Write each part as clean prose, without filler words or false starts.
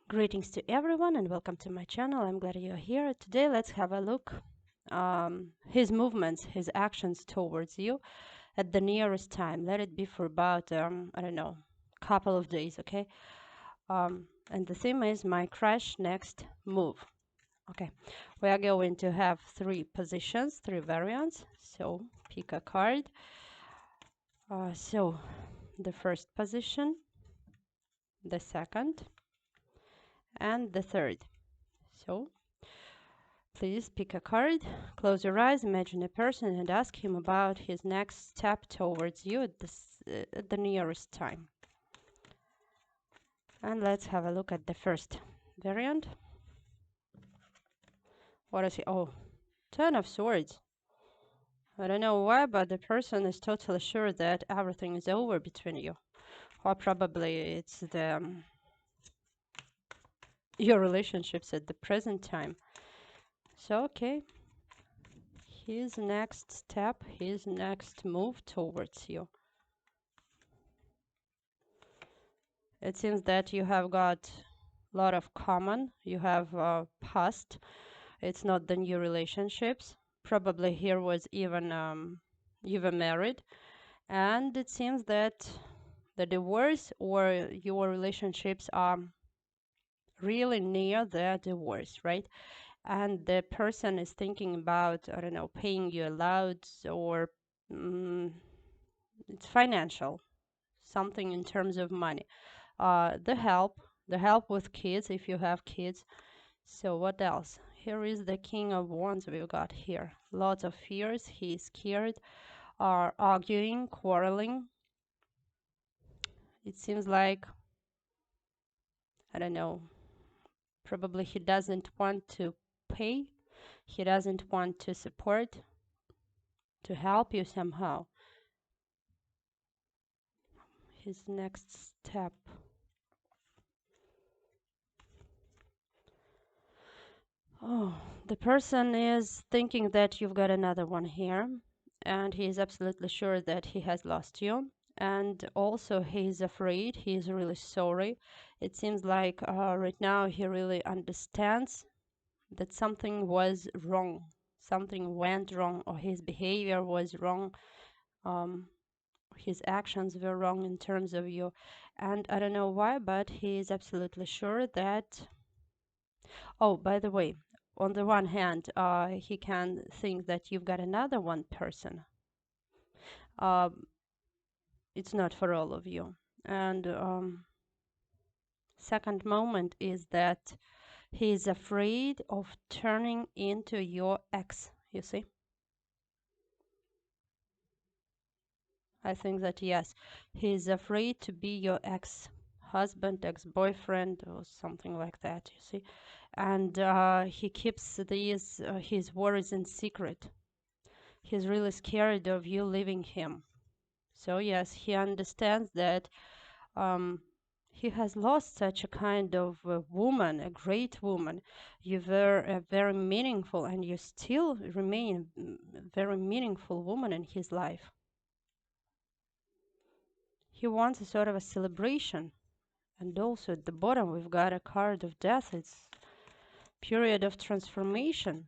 Greetings to everyone and welcome to my channel. I'm glad you're here. Today let's have a look his movements, his actions towards you at the nearest time. Let it be for about I don't know, couple of days, okay? And the theme is my crush next move. Okay, we are going to have three positions, three variants. So pick a card. So the first position, the second, and the third. So please pick a card, close your eyes, imagine a person, and ask him about his next step towards you at the nearest time. And let's have a look at the first variant. What is he? Oh, Ten of Swords. I don't know why, but the person is totally sure that everything is over between you. Or probably it's your relationships at the present time. So, okay. His next step, his next move towards you. It seems that you have got a lot of common. You have past. It's not the new relationships. Probably here was even you were married, and it seems that the divorce or your relationships are really near the divorce, right? And the person is thinking about, I don't know, paying you allowed or it's financial, something in terms of money. The help with kids if you have kids. So what else? Here is the King of Wands we've got here. Lots of fears. He's scared, are arguing, quarreling. It seems like, I don't know, probably he doesn't want to pay. He doesn't want to support, to help you somehow. His next step. Oh, the person is thinking that you've got another one here, and he is absolutely sure that he has lost you. And also, he is afraid, he is really sorry. It seems like right now he really understands that something was wrong, something went wrong, or his behavior was wrong. His actions were wrong in terms of you. And I don't know why, but he is absolutely sure that. Oh, by the way, on the one hand, he can think that you've got another one person. Um, it's not for all of you. And second moment is that he is afraid of turning into your ex, you see? I think that yes, he is afraid to be your ex-husband, ex-boyfriend, or something like that, you see? And he keeps these his worries in secret. He's really scared of you leaving him. So yes, he understands that he has lost such a kind of woman, a great woman. You were very meaningful, and you still remain a very meaningful woman in his life. He wants a sort of a celebration. And also at the bottom, we've got a card of death. It's period of transformation.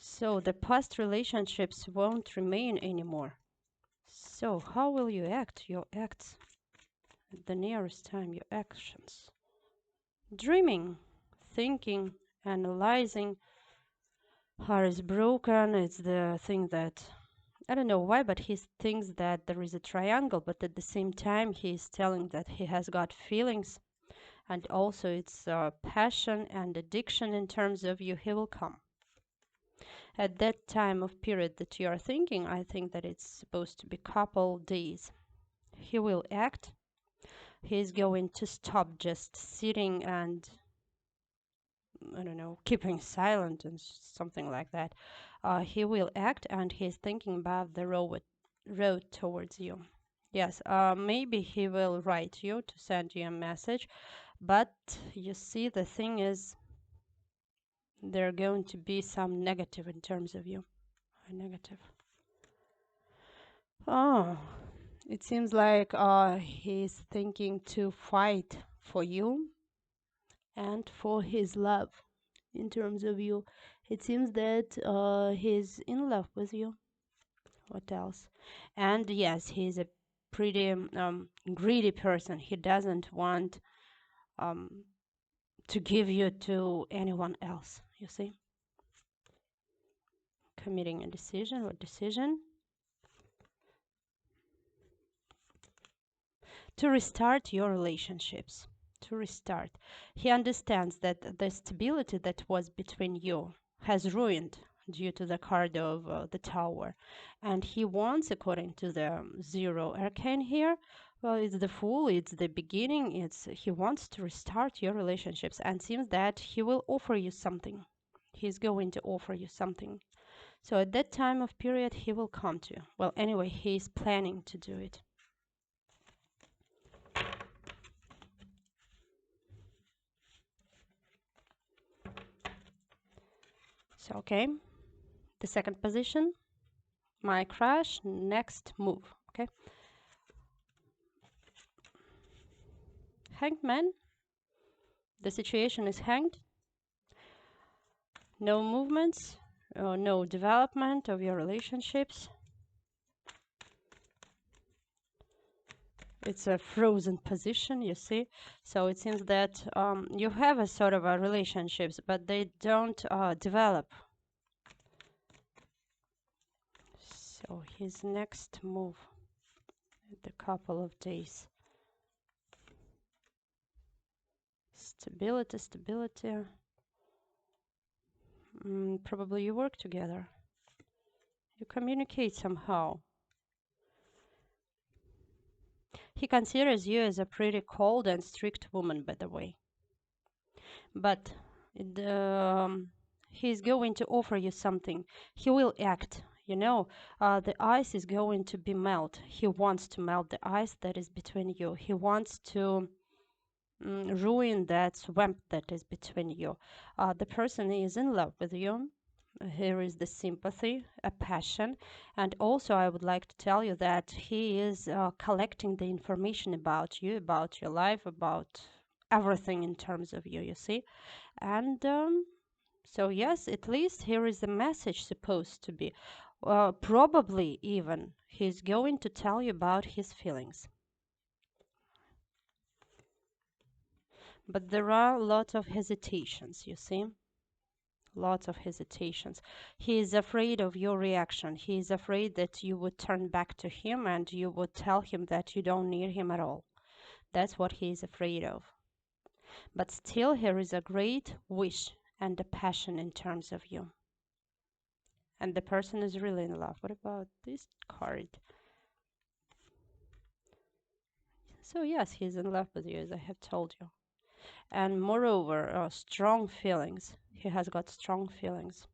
So the past relationships won't remain anymore. So how will you act? Your acts at the nearest time, your actions. Dreaming, thinking, analyzing. Heart is broken. It's the thing that I don't know why, but he thinks that there is a triangle, but at the same time, he's telling that he has got feelings, and also it's passion and addiction in terms of you. He will come at that time of period that you are thinking. I think that it's supposed to be couple days. He will act. He's going to stop just sitting and I don't know, keeping silent and something like that. He will act, and he's thinking about the road towards you. Yes, maybe he will write you to send you a message, but you see, the thing is, there are going to be some negative in terms of you. A negative. Oh, It seems like he's thinking to fight for you and for his love in terms of you. It seems that he's in love with you. What else? And yes, he's a pretty greedy person. He doesn't want um, to give you to anyone else, you see? Committing a decision. What decision? To restart your relationships. To restart. He understands that the stability that was between you has ruined due to the card of the Tower. And he wants, according to the Zero Arcane here, well, it's the Fool, it's the beginning, he wants to restart your relationships, and seems that he will offer you something. He's going to offer you something. So at that time of period, he will come to you. Well, anyway, he's planning to do it. So, okay, the second position, my crush, next move, okay? Hanged man, the situation is hanged. No movements, no development of your relationships. It's a frozen position, you see. So it seems that you have a sort of a relationships, but they don't develop. So his next move, the couple of days. Stability, stability. Probably you work together. You communicate somehow. He considers you as a pretty cold and strict woman, by the way. But he's going to offer you something. He will act. You know, the ice is going to be melt. He wants to melt the ice that is between you. He wants to ruin that swamp that is between you. The person is in love with you. Here is the sympathy, a passion, and also I would like to tell you that he is collecting the information about you, about your life, about everything in terms of you, you see. And so yes, at least here is the message supposed to be. Probably even he's going to tell you about his feelings. But there are lots of hesitations, you see. Lots of hesitations. He is afraid of your reaction. He is afraid that you would turn back to him and you would tell him that you don't need him at all. That's what he is afraid of. But still, here is a great wish and a passion in terms of you. And the person is really in love. What about this card? So yes, he's in love with you, as I have told you. And moreover, strong feelings. He has got strong feelings.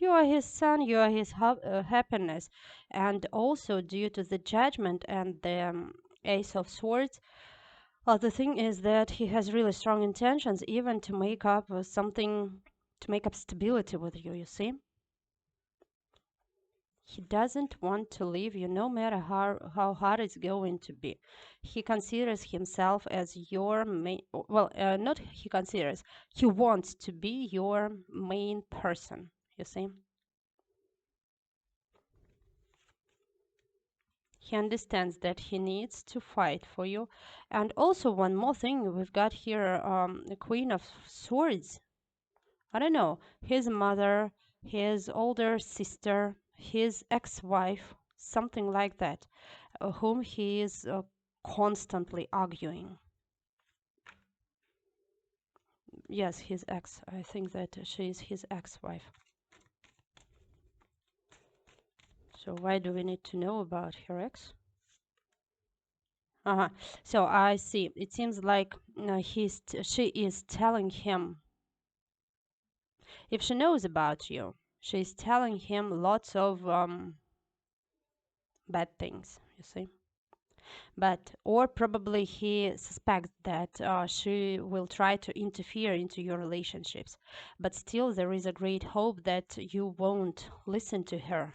You are his son, you are his happiness. And also, due to the judgment and the Ace of Swords, the thing is that he has really strong intentions, even to make up something, to make up stability with you, you see? He doesn't want to leave you, no matter how hard it's going to be. He considers himself as your main, well, not he considers, he wants to be your main person, you see? He understands that he needs to fight for you. And also one more thing, we've got here the Queen of Swords. I don't know, his mother, his older sister, his ex-wife, something like that, whom he is constantly arguing. Yes, his ex. I think that she is his ex-wife. So why do we need to know about her ex? So I see. It seems like she is telling him. If she knows about you, she's telling him lots of bad things, you see. But or probably he suspects that she will try to interfere into your relationships. But still, there is a great hope that you won't listen to her.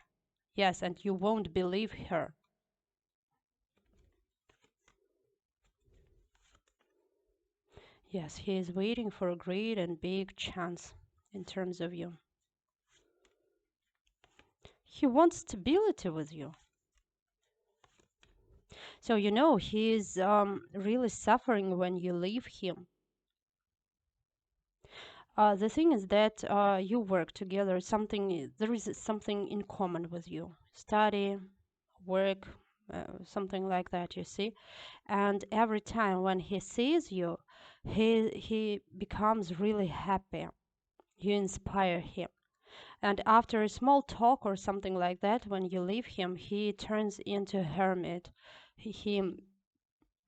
Yes, and you won't believe her. Yes, he is waiting for a great and big chance in terms of you. He wants stability with you. So, you know, he is really suffering when you leave him. The thing is that you work together, there is something in common with you. Study, work, something like that, you see. And every time when he sees you, he becomes really happy. You inspire him. And after a small talk or something like that, when you leave him, he turns into a hermit. He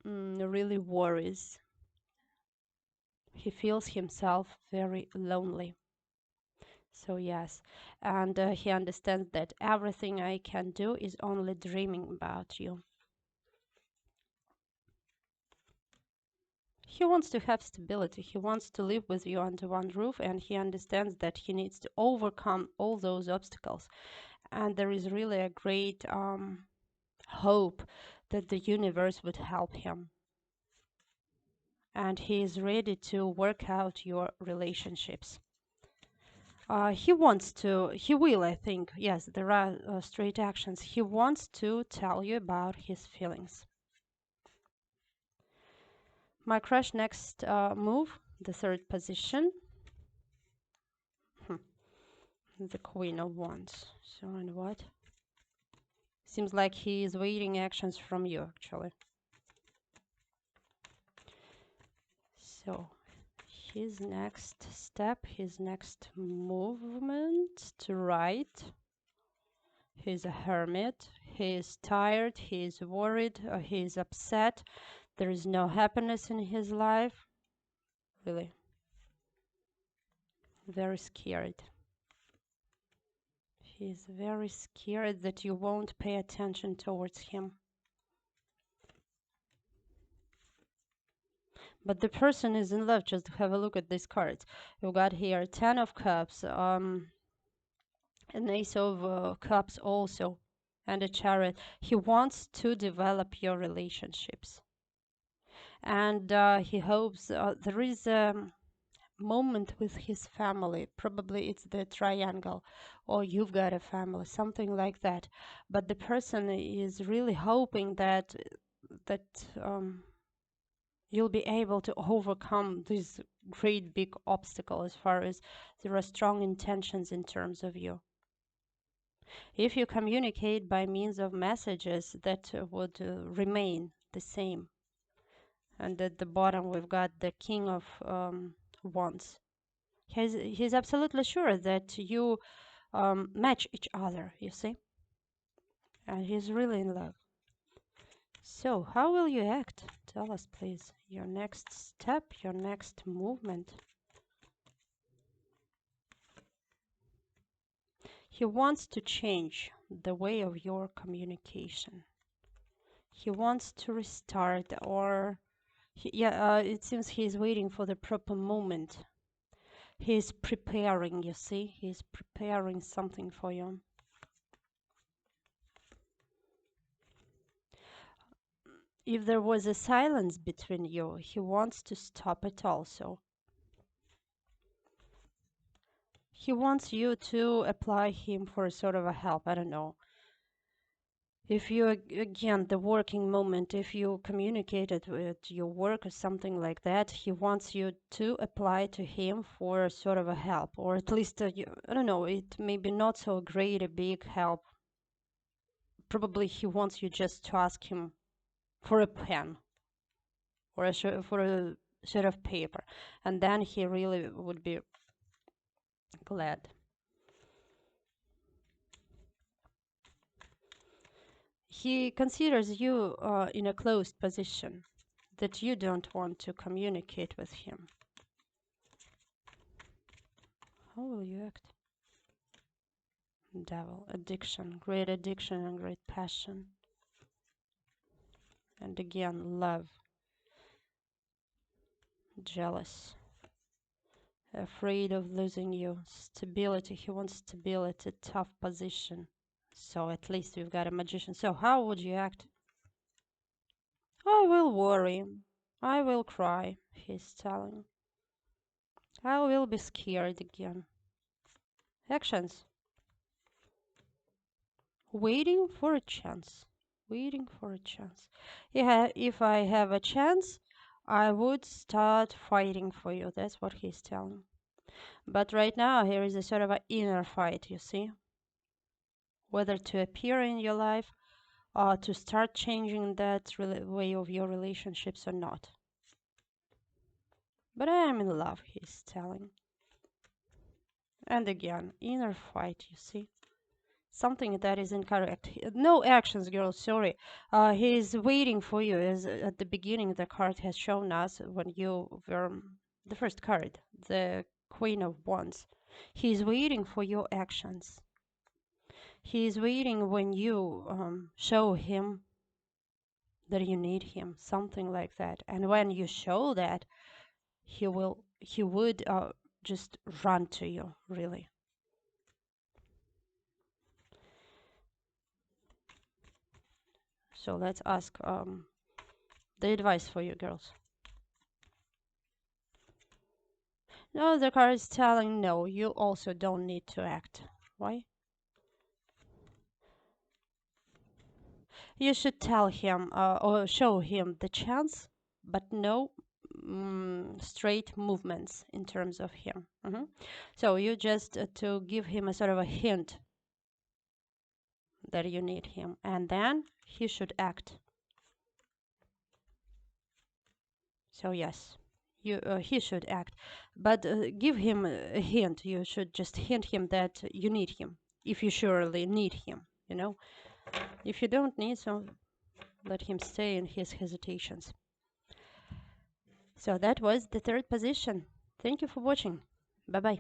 really worries. He feels himself very lonely. So yes, and he understands that everything I can do is only dreaming about you. He wants to have stability. He wants to live with you under one roof, and he understands that he needs to overcome all those obstacles. And there is really a great hope that the universe would help him. And he is ready to work out your relationships. He will, I think. Yes, there are straight actions. He wants to tell you about his feelings. My crush next move, the third position. The Queen of Wands. So, and what? Seems like he is waiting actions from you, actually. So, his next step, his next movement to write. He's a hermit. He is tired. He is worried. He is upset. There is no happiness in his life. Really. Very scared. He is very scared that you won't pay attention towards him. But the person is in love. Just have a look at these cards. You've got here 10 of Cups, an Ace of Cups also, and a Chariot. He wants to develop your relationships. And he hopes there is a moment with his family. Probably it's the triangle, or you've got a family, something like that. But the person is really hoping that you'll be able to overcome this great big obstacle, as far as there are strong intentions in terms of you. If you communicate by means of messages, that would remain the same. And at the bottom we've got the King of Wands. He's absolutely sure that you match each other, you see, and he's really in love. So how will you act? Tell us, please, your next step, your next movement. He wants to change the way of your communication. He wants to restart, or it seems he's waiting for the proper moment. He's preparing, you see, he's preparing something for you. If there was a silence between you, he wants to stop it also. He wants you to apply him for sort of a help. I don't know. If you, again, the working moment, if you communicated with your work or something like that, he wants you to apply to him for sort of a help, or at least, I don't know, it may be not so great a big help. Probably he wants you just to ask him for a pen or for a sheet of paper, and then he really would be glad. He considers you in a closed position, that you don't want to communicate with him. How will you act? Devil, addiction and great passion. And again, love, jealous, afraid of losing you, stability. He wants stability, tough position. So at least we've got a magician. So how would you act? I will worry. I will cry, he's telling. I will be scared again. Actions. Waiting for a chance. Waiting for a chance. Yeah, if I have a chance, I would start fighting for you. That's what he's telling. But right now, here is a sort of an inner fight, you see? Whether to appear in your life or to start changing that way of your relationships or not. But I am in love, he's telling. And again, inner fight, you see? Something that is incorrect. No actions, girl, sorry. He's waiting for you, as at the beginning the card has shown us when you were the first card, the Queen of Wands. He's waiting for your actions. He's waiting when you show him that you need him, something like that. And when you show that, he would just run to you, really. So let's ask the advice for you girls. No, the card is telling no, you also don't need to act. Why? You should tell him or show him the chance, but no straight movements in terms of him. So you just to give him a sort of a hint that you need him, and then he should act. So yes, he should act, but give him a hint. You should just hint him that you need him, if you surely need him, you know. If you don't need, so let him stay in his hesitations. So that was the third position. Thank you for watching. Bye bye.